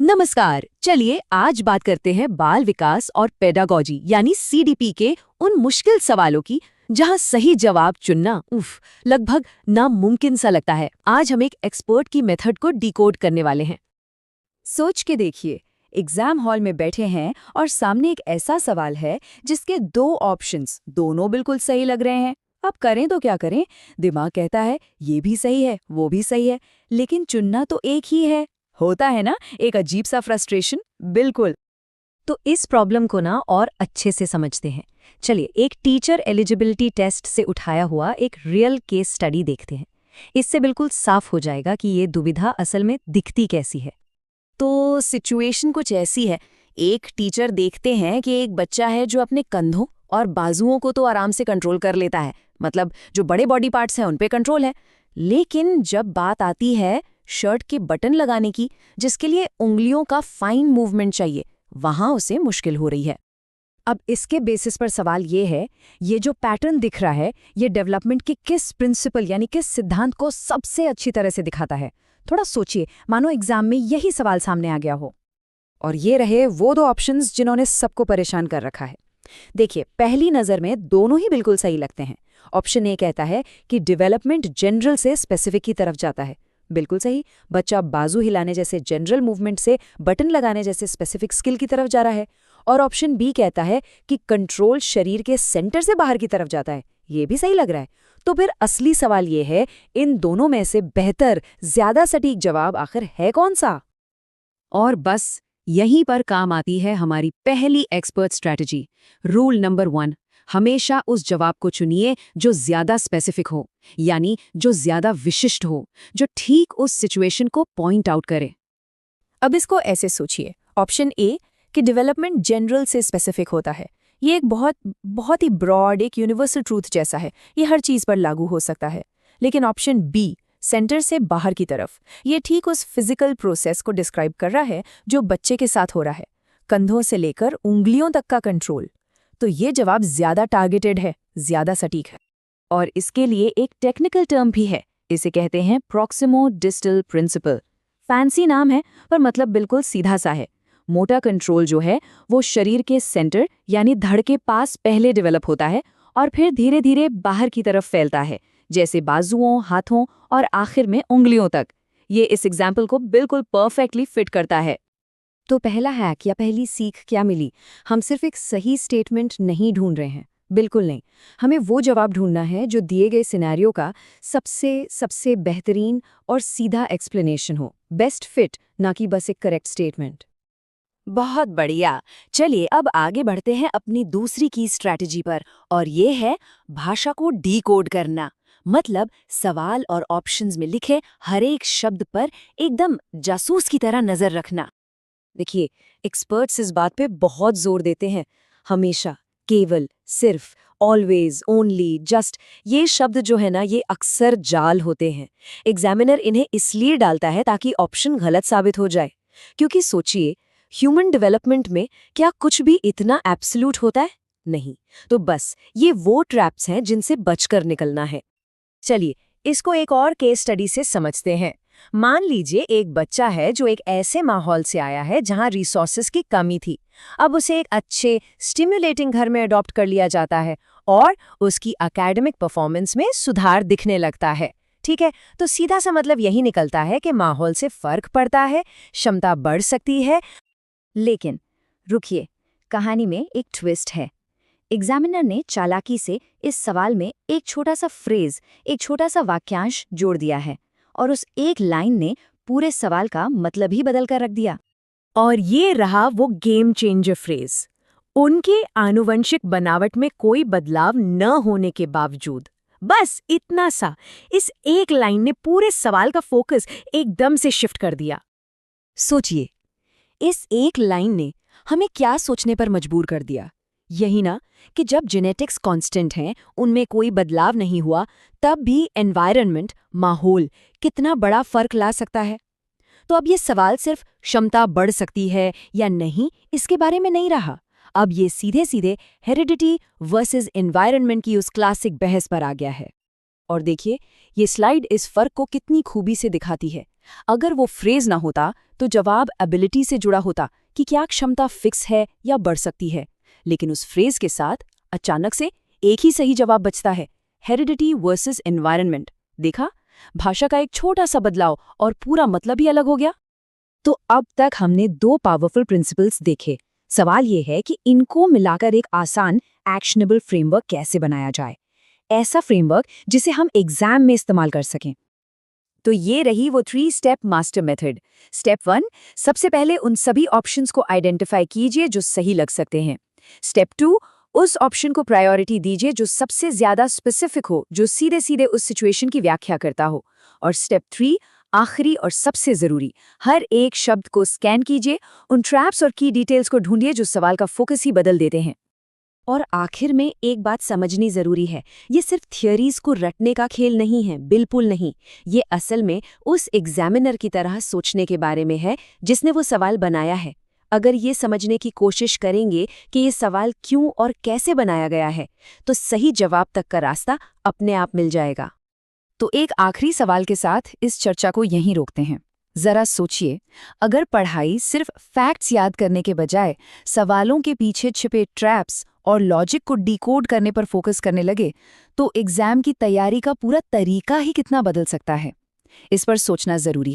नमस्कार। चलिए आज बात करते हैं बाल विकास और पेडागोजी यानी सीडीपी के उन मुश्किल सवालों की जहां सही जवाब चुनना लगभग नामुमकिन सा लगता है। आज हम एक एक्सपर्ट की मेथड को डिकोड करने वाले हैं। सोच के देखिए, एग्जाम हॉल में बैठे हैं और सामने एक ऐसा सवाल है जिसके दो ऑप्शंस दोनों बिल्कुल सही लग रहे हैं। अब करें तो क्या करें? दिमाग कहता है ये भी सही है, वो भी सही है, लेकिन चुनना तो एक ही है। होता है ना एक अजीब सा फ्रस्ट्रेशन। बिल्कुल। तो इस प्रॉब्लम को ना और अच्छे से समझते हैं। चलिए एक टीचर एलिजिबिलिटी टेस्ट से उठाया हुआ एक रियल केस स्टडी देखते हैं। इससे बिल्कुल साफ हो जाएगा कि ये दुविधा असल में दिखती कैसी है। तो सिचुएशन कुछ ऐसी है। एक टीचर देखते हैं कि एक बच्चा है जो अपने कंधों और बाजुओं को तो आराम से कंट्रोल कर लेता है, मतलब जो बड़े बॉडी पार्ट्स हैं उन पे कंट्रोल है। लेकिन जब बात आती है शर्ट के बटन लगाने की, जिसके लिए उंगलियों का फाइन मूवमेंट चाहिए, वहां उसे मुश्किल हो रही है। अब इसके बेसिस पर सवाल ये है, ये जो पैटर्न दिख रहा है ये डेवलपमेंट के किस प्रिंसिपल यानी किस सिद्धांत को सबसे अच्छी तरह से दिखाता है? थोड़ा सोचिए, मानो एग्जाम में यही सवाल सामने आ गया हो। और ये रहे वो दो ऑप्शंस जिन्होंने सबको परेशान कर रखा है। देखिए, पहली नज़र में दोनों ही बिल्कुल सही लगते हैं। ऑप्शन ए कहता है कि डेवलपमेंट जनरल से स्पेसिफिक की तरफ जाता है। बिल्कुल सही, बच्चा बाजू हिलाने जैसे जनरल मूवमेंट से बटन लगाने जैसे स्पेसिफिक स्किल की तरफ जा रहा है। और ऑप्शन बी कहता है कि कंट्रोल शरीर के सेंटर से बाहर की तरफ जाता है। ये भी सही लग रहा है। तो फिर असली सवाल ये है, इन दोनों में से बेहतर, ज्यादा सटीक जवाब आखिर है कौन सा? और बस यहीं पर काम आती है हमारी पहली एक्सपर्ट स्ट्रैटेजी, रूल नंबर 1। हमेशा उस जवाब को चुनिए जो ज्यादा स्पेसिफिक हो, यानी जो ज्यादा विशिष्ट हो, जो ठीक उस सिचुएशन को पॉइंट आउट करे। अब इसको ऐसे सोचिए, ऑप्शन ए कि डेवलपमेंट जनरल से स्पेसिफिक होता है, ये एक बहुत ही ब्रॉड, एक यूनिवर्सल ट्रूथ जैसा है, ये हर चीज पर लागू हो सकता है। लेकिन ऑप्शन बी सेंटर से बाहर की तरफ, ये ठीक उस फिजिकल प्रोसेस को डिस्क्राइब कर रहा है जो बच्चे के साथ हो रहा है, कंधों से लेकर उंगलियों तक का कंट्रोल। तो ये जवाब ज्यादा टारगेटेड है, ज्यादा सटीक है। और इसके लिए एक टेक्निकल टर्म भी है, इसे कहते हैं प्रॉक्सिमो डिस्टल प्रिंसिपल। फैंसी नाम है पर मतलब बिल्कुल सीधा सा है। मोटा कंट्रोल जो है वो शरीर के सेंटर यानी धड़ के पास पहले डेवलप होता है और फिर धीरे धीरे बाहर की तरफ फैलता है, जैसे बाजुओं, हाथों और आखिर में उंगलियों तक। ये इस एग्जाम्पल को बिल्कुल परफेक्टली फिट करता है। तो पहला हैक या पहली सीख क्या मिली? हम सिर्फ एक सही स्टेटमेंट नहीं ढूंढ रहे हैं, बिल्कुल नहीं। हमें वो जवाब ढूंढना है जो दिए गए सिनेरियो का सबसे बेहतरीन और सीधा एक्सप्लेनेशन हो, बेस्ट फिट, ना कि बस एक करेक्ट स्टेटमेंट। बहुत बढ़िया। चलिए अब आगे बढ़ते हैं अपनी दूसरी की स्ट्रैटेजी पर, और ये है भाषा को डीकोड करना। मतलब सवाल और ऑप्शंस में लिखे हर एक शब्द पर एकदम जासूस की तरह नजर रखना। देखिए, एक्सपर्ट्स इस बात पे बहुत जोर देते हैं, हमेशा, केवल, सिर्फ, ऑलवेज, ओनली, जस्ट, ये शब्द जो है ना, ये अक्सर जाल होते हैं। एग्जामिनर इन्हें इसलिए डालता है ताकि ऑप्शन गलत साबित हो जाए। क्योंकि सोचिए, ह्यूमन डेवलपमेंट में क्या कुछ भी इतना एब्सोल्यूट होता है? नहीं। तो बस ये वो ट्रैप्स हैं जिनसे बचकर निकलना है। चलिए इसको एक और केस स्टडी से समझते हैं। मान लीजिए एक बच्चा है जो एक ऐसे माहौल से आया है जहां रिसोर्सेज की कमी थी। अब उसे एक अच्छे स्टिम्युलेटिंग घर में अडॉप्ट कर लिया जाता है और उसकी एकेडमिक परफॉर्मेंस में सुधार दिखने लगता है। ठीक है, तो सीधा सा मतलब यही निकलता है कि माहौल से फर्क पड़ता है, क्षमता बढ़ सकती है। लेकिन रुकिए, कहानी में एक ट्विस्ट है। एग्जामिनर ने चालाकी से इस सवाल में एक छोटा सा फ्रेज, एक छोटा सा वाक्यांश जोड़ दिया है, और उस एक लाइन ने पूरे सवाल का मतलब ही बदल कर रख दिया। और ये रहा वो गेम चेंजर फ्रेज। उनके आनुवंशिक बनावट में कोई बदलाव न होने के बावजूद, बस इतना सा, इस एक लाइन ने पूरे सवाल का फोकस एकदम से शिफ्ट कर दिया। सोचिए, इस एक लाइन ने हमें क्या सोचने पर मजबूर कर दिया? यही ना कि जब जेनेटिक्स कांस्टेंट हैं, उनमें कोई बदलाव नहीं हुआ, तब भी एनवायरनमेंट, माहौल कितना बड़ा फर्क ला सकता है। तो अब ये सवाल सिर्फ क्षमता बढ़ सकती है या नहीं इसके बारे में नहीं रहा। अब ये सीधे सीधे हेरिडिटी वर्सेस एनवायरनमेंट की उस क्लासिक बहस पर आ गया है। और देखिए, ये स्लाइड इस फर्क को कितनी खूबी से दिखाती है। अगर वो फ्रेज ना होता तो जवाब एबिलिटी से जुड़ा होता कि क्या क्षमता फिक्स है या बढ़ सकती है, लेकिन उस फ्रेज के साथ अचानक से एक ही सही जवाब बचता है, हेरिडिटी वर्सेस एनवायरनमेंट। देखा, भाषा का एक छोटा सा बदलाव और पूरा मतलब ही अलग हो गया। तो अब तक हमने 2 पावरफुल प्रिंसिपल्स देखे। सवाल ये है कि इनको मिलाकर एक आसान एक्शनेबल फ्रेमवर्क कैसे बनाया जाए, ऐसा फ्रेमवर्क जिसे हम एग्जाम में इस्तेमाल कर सकें। तो ये रही वो 3 स्टेप मास्टर मेथड। स्टेप 1, सबसे पहले उन सभी ऑप्शंस को आइडेंटिफाई कीजिए जो सही लग सकते हैं। स्टेप 2, उस ऑप्शन को प्रायोरिटी दीजिए जो सबसे ज्यादा स्पेसिफिक हो, जो सीधे सीधे उस सिचुएशन की व्याख्या करता हो। और स्टेप 3, आखिरी और सबसे जरूरी, हर एक शब्द को स्कैन कीजिए, उन ट्रैप्स और की डिटेल्स को ढूंढिए जो सवाल का फोकस ही बदल देते हैं। और आखिर में एक बात समझनी जरूरी है, ये सिर्फ थियरीज को रटने का खेल नहीं है, बिल्कुल नहीं। ये असल में उस एग्जामिनर की तरह सोचने के बारे में है जिसने वो सवाल बनाया है। अगर ये समझने की कोशिश करेंगे कि ये सवाल क्यों और कैसे बनाया गया है, तो सही जवाब तक का रास्ता अपने आप मिल जाएगा। तो एक आखिरी सवाल के साथ इस चर्चा को यहीं रोकते हैं। जरा सोचिए, अगर पढ़ाई सिर्फ फैक्ट्स याद करने के बजाय सवालों के पीछे छिपे ट्रैप्स और लॉजिक को डिकोड करने पर फोकस करने लगे, तो एग्जाम की तैयारी का पूरा तरीका ही कितना बदल सकता है। इस पर सोचना जरूरी है।